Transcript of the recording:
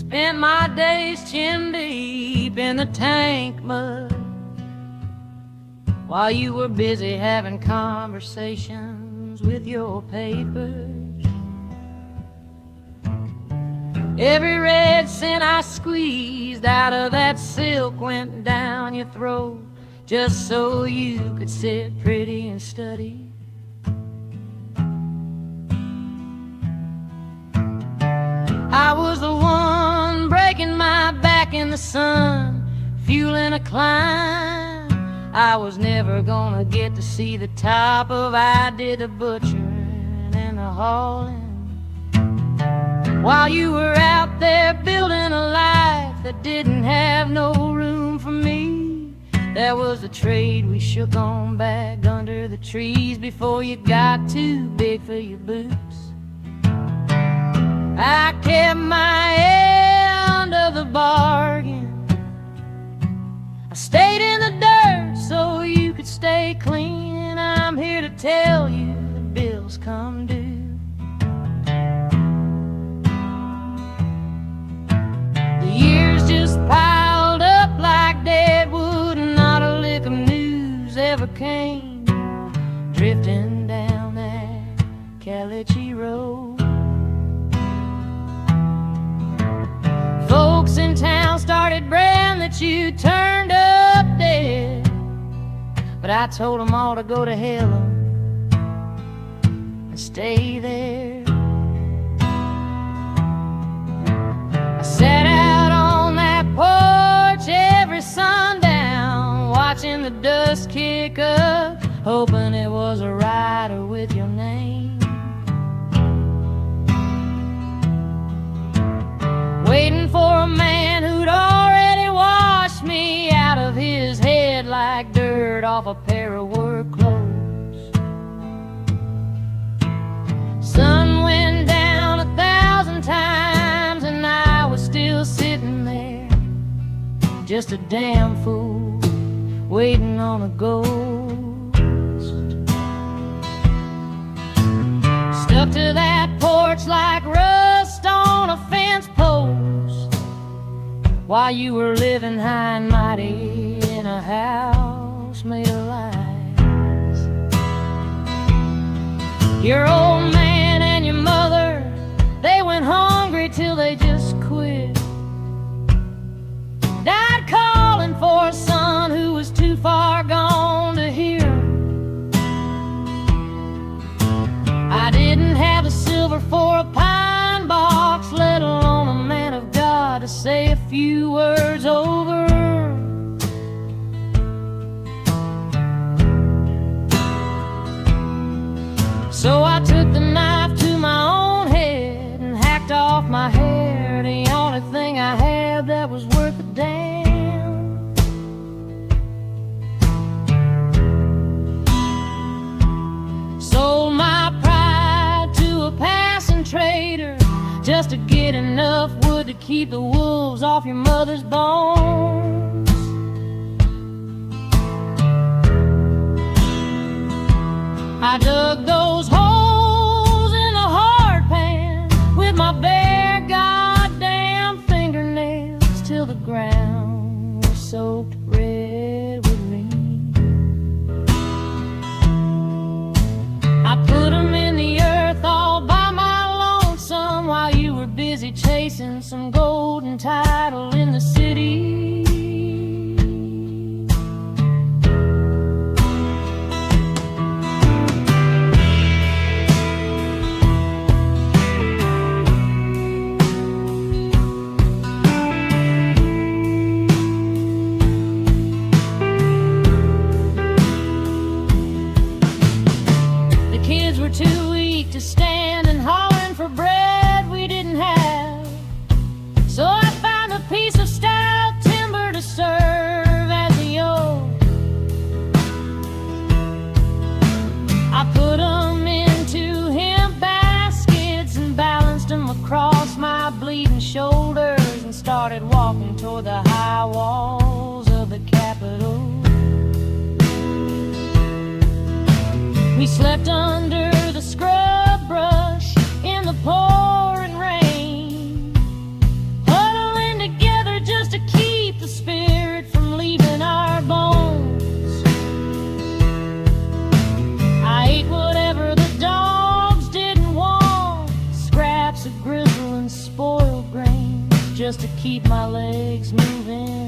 Spent my days chin deep in the tank mud while you were busy having conversations with your papers. Every red cent I squeezed out of that silk went down your throat just so you could sit pretty and study. I was the one breaking my back in the sun, fueling a climb. I was never gonna get to see the top of I did the butchering and the hauling, while you were out there building a life that didn't have no room for me. There was a trade we shook on back under the trees before you got too big for your boots. I kept my end of the bargain. I stayed in the dirt so you could stay clean, and I'm here to tell you the bills come due. The years just piled up like dead wood, and not a lick of news ever came drifting down that Caliche road. Folks in town started braying that you turned up dead, but I told them all to go to hell and stay there. I sat out on that porch every sundown, watching the dust kick up, hoping it was a rider with your name. Waiting for a man who'd already washed me out of his head like dirt off a pair of work clothes. Sun went down 1,000 times and I was still sitting there, just a damn fool waiting on a ghost. Stuck to that porch like rust on a fence post, while you were living high and mighty in a house made of lies. Your old man and your mother, they went hungry till they just quit. Died calling for a son who was too far gone to hear him. I didn't have the silver for a pine box, let alone a man of God to say a few words over. So I took the knife to my own head and hacked off my hair, the only thing I had that was worth a damn. Sold my pride to a passing trader just to get enough wood to keep the wolves off your mother's bones. I dug those holes in the hard pan with my bare goddamn fingernails till the ground was soaked red with rain. I put them in the earth all by my lonesome while you were busy chasing some golden title in the city. The kids were too weak to stand and hollering for bread we didn't have, so I found a piece of stout timber to serve as a yoke. I put them into hemp baskets and balanced them across my bleeding shoulders and started walking toward the high walls of the Capitol. We slept under the scrub brush in the pouring rain, huddled just to keep my legs moving.